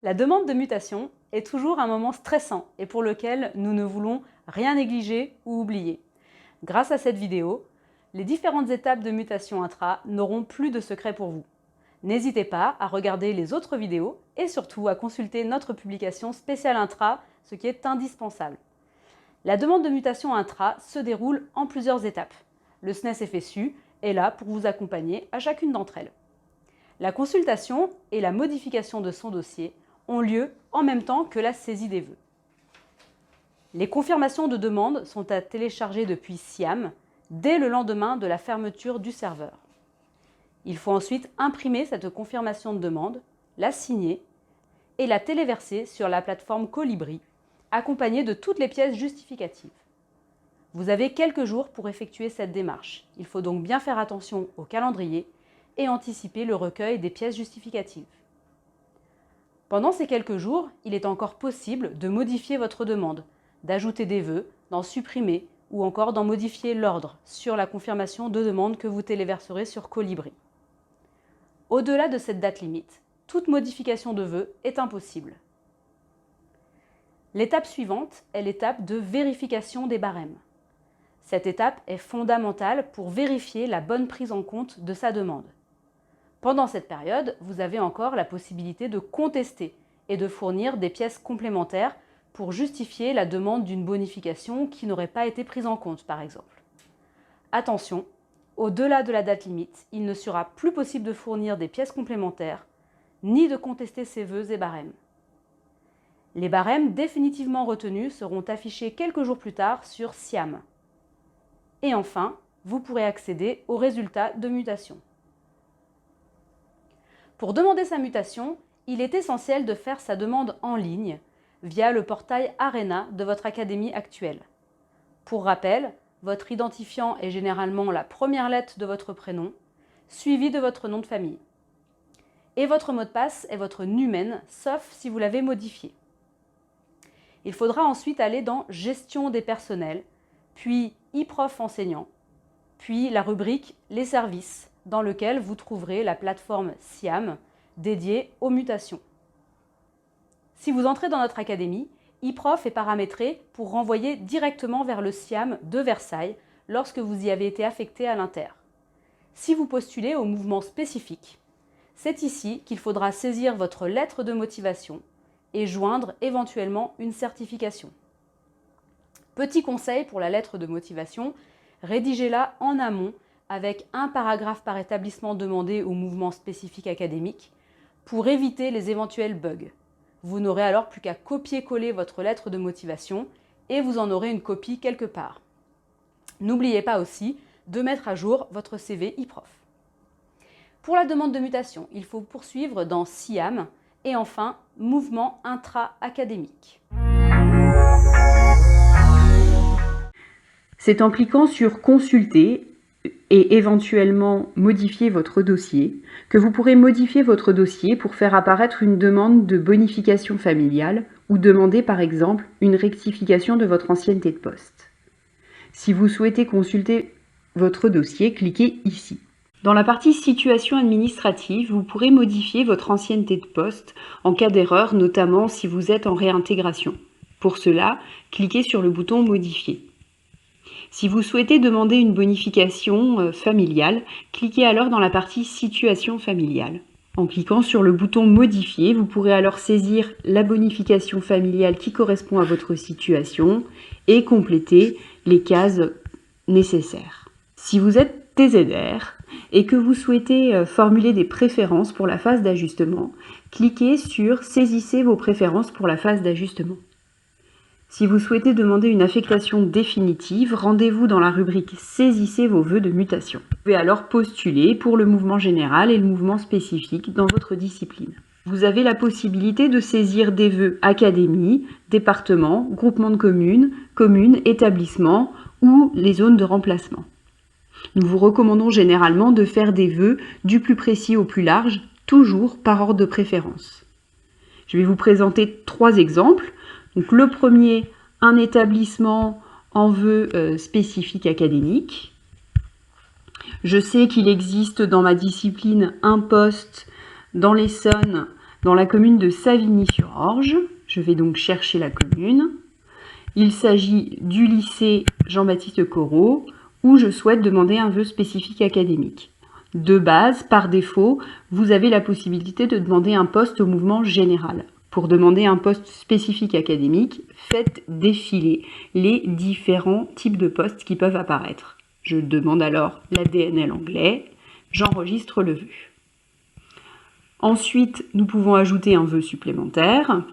La demande de mutation est toujours un moment stressant et pour lequel nous ne voulons rien négliger ou oublier. Grâce à cette vidéo, les différentes étapes de mutation intra n'auront plus de secret pour vous. N'hésitez pas à regarder les autres vidéos et surtout à consulter notre publication spéciale intra, ce qui est indispensable. La demande de mutation intra se déroule en plusieurs étapes. Le SNES FSU est là pour vous accompagner à chacune d'entre elles. La consultation et la modification de son dossier ont lieu en même temps que la saisie des vœux. Les confirmations de demande sont à télécharger depuis SIAM dès le lendemain de la fermeture du serveur. Il faut ensuite imprimer cette confirmation de demande, la signer et la téléverser sur la plateforme Colibri, accompagnée de toutes les pièces justificatives. Vous avez quelques jours pour effectuer cette démarche. Il faut donc bien faire attention au calendrier et anticiper le recueil des pièces justificatives. Pendant ces quelques jours, il est encore possible de modifier votre demande, d'ajouter des vœux, d'en supprimer ou encore d'en modifier l'ordre sur la confirmation de demande que vous téléverserez sur Colibri. Au-delà de cette date limite, toute modification de vœux est impossible. L'étape suivante est l'étape de vérification des barèmes. Cette étape est fondamentale pour vérifier la bonne prise en compte de sa demande. Pendant cette période, vous avez encore la possibilité de contester et de fournir des pièces complémentaires pour justifier la demande d'une bonification qui n'aurait pas été prise en compte, par exemple. Attention, au-delà de la date limite, il ne sera plus possible de fournir des pièces complémentaires, ni de contester ces vœux et barèmes. Les barèmes définitivement retenus seront affichés quelques jours plus tard sur SIAM. Et enfin, vous pourrez accéder aux résultats de mutation. Pour demander sa mutation, il est essentiel de faire sa demande en ligne via le portail Arena de votre académie actuelle. Pour rappel, votre identifiant est généralement la première lettre de votre prénom, suivie de votre nom de famille. Et votre mot de passe est votre numen, sauf si vous l'avez modifié. Il faudra ensuite aller dans « Gestion des personnels », puis « e-prof enseignant », puis la rubrique « Les services », dans lequel vous trouverez la plateforme SIAM dédiée aux mutations. Si vous entrez dans notre académie, e-prof est paramétré pour renvoyer directement vers le SIAM de Versailles lorsque vous y avez été affecté à l'Inter. Si vous postulez au mouvement spécifique, c'est ici qu'il faudra saisir votre lettre de motivation et joindre éventuellement une certification. Petit conseil pour la lettre de motivation, rédigez-la en amont avec un paragraphe par établissement demandé au mouvement spécifique académique pour éviter les éventuels bugs. Vous n'aurez alors plus qu'à copier-coller votre lettre de motivation et vous en aurez une copie quelque part. N'oubliez pas aussi de mettre à jour votre CV e-prof. Pour la demande de mutation, il faut poursuivre dans SIAM et enfin mouvement intra-académique. C'est en cliquant sur « Consulter » et éventuellement modifier votre dossier que vous pourrez modifier votre dossier pour faire apparaître une demande de bonification familiale ou demander par exemple une rectification de votre ancienneté de poste. Si vous souhaitez consulter votre dossier, cliquez ici. Dans la partie Situation administrative, vous pourrez modifier votre ancienneté de poste en cas d'erreur, notamment si vous êtes en réintégration. Pour cela, cliquez sur le bouton Modifier. Si vous souhaitez demander une bonification familiale, cliquez alors dans la partie Situation familiale. En cliquant sur le bouton Modifier, vous pourrez alors saisir la bonification familiale qui correspond à votre situation et compléter les cases nécessaires. Si vous êtes TZR et que vous souhaitez formuler des préférences pour la phase d'ajustement, cliquez sur Saisissez vos préférences pour la phase d'ajustement. Si vous souhaitez demander une affectation définitive, rendez-vous dans la rubrique « Saisissez vos vœux de mutation ». Vous pouvez alors postuler pour le mouvement général et le mouvement spécifique dans votre discipline. Vous avez la possibilité de saisir des vœux académie, département, groupement de communes, communes, établissements ou les zones de remplacement. Nous vous recommandons généralement de faire des vœux du plus précis au plus large, toujours par ordre de préférence. Je vais vous présenter 3 exemples. Donc, le premier, un établissement en vœux spécifiques académiques. Je sais qu'il existe dans ma discipline un poste dans l'Essonne dans la commune de Savigny-sur-Orge. Je vais donc chercher la commune. Il s'agit du lycée Jean-Baptiste Corot, où je souhaite demander un vœu spécifique académique. De base, par défaut, vous avez la possibilité de demander un poste au mouvement général. Pour demander un poste spécifique académique, faites défiler les différents types de postes qui peuvent apparaître. Je demande alors la DNL anglais, j'enregistre le vœu. Ensuite, nous pouvons ajouter un vœu supplémentaire.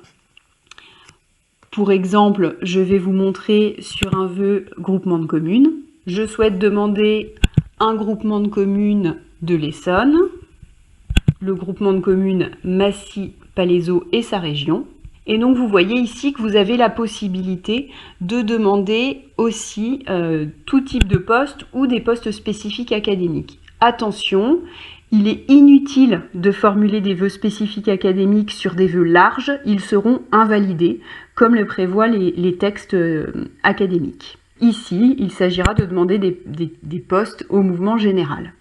Pour exemple, je vais vous montrer sur un vœu groupement de communes. Je souhaite demander un groupement de communes de l'Essonne, le groupement de communes Massy-Palaiseau et sa région. Et donc vous voyez ici que vous avez la possibilité de demander aussi tout type de poste ou des postes spécifiques académiques. Attention, il est inutile de formuler des vœux spécifiques académiques sur des vœux larges, ils seront invalidés, comme le prévoient les textes académiques. Ici, il s'agira de demander des postes au mouvement général.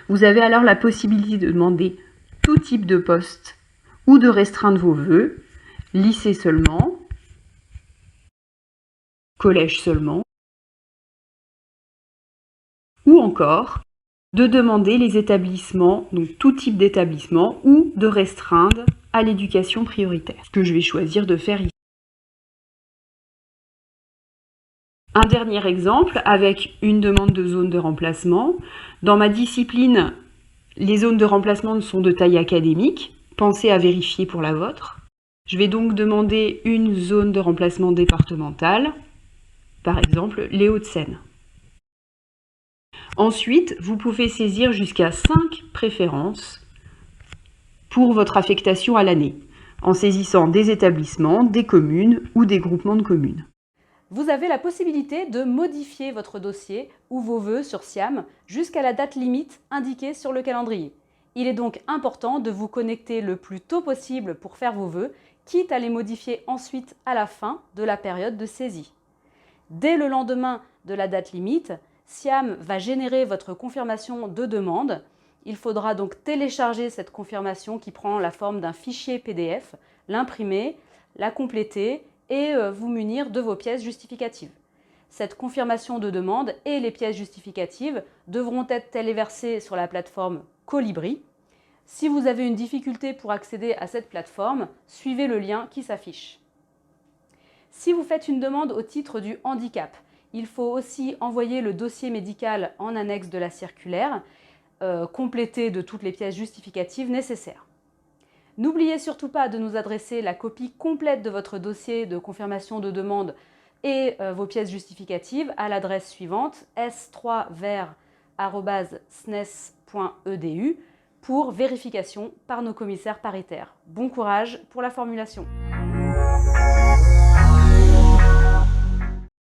Vous avez alors la possibilité de demander tout type de poste ou de restreindre vos vœux, lycée seulement, collège seulement, ou encore de demander les établissements, donc tout type d'établissement, ou de restreindre à l'éducation prioritaire, ce que je vais choisir de faire ici. Un dernier exemple avec une demande de zone de remplacement. Dans ma discipline, les zones de remplacement sont de taille académique. Pensez à vérifier pour la vôtre. Je vais donc demander une zone de remplacement départementale, par exemple les Hauts-de-Seine. Ensuite, vous pouvez saisir jusqu'à 5 préférences pour votre affectation à l'année, en saisissant des établissements, des communes ou des groupements de communes. Vous avez la possibilité de modifier votre dossier ou vos vœux sur SIAM jusqu'à la date limite indiquée sur le calendrier. Il est donc important de vous connecter le plus tôt possible pour faire vos vœux, quitte à les modifier ensuite à la fin de la période de saisie. Dès le lendemain de la date limite, SIAM va générer votre confirmation de demande. Il faudra donc télécharger cette confirmation qui prend la forme d'un fichier PDF, l'imprimer, la compléter et vous munir de vos pièces justificatives. Cette confirmation de demande et les pièces justificatives devront être téléversées sur la plateforme Colibri. Si vous avez une difficulté pour accéder à cette plateforme, suivez le lien qui s'affiche. Si vous faites une demande au titre du handicap, il faut aussi envoyer le dossier médical en annexe de la circulaire, complété de toutes les pièces justificatives nécessaires. N'oubliez surtout pas de nous adresser la copie complète de votre dossier de confirmation de demande et vos pièces justificatives à l'adresse suivante s3ver@snes.edu pour vérification par nos commissaires paritaires. Bon courage pour la formulation.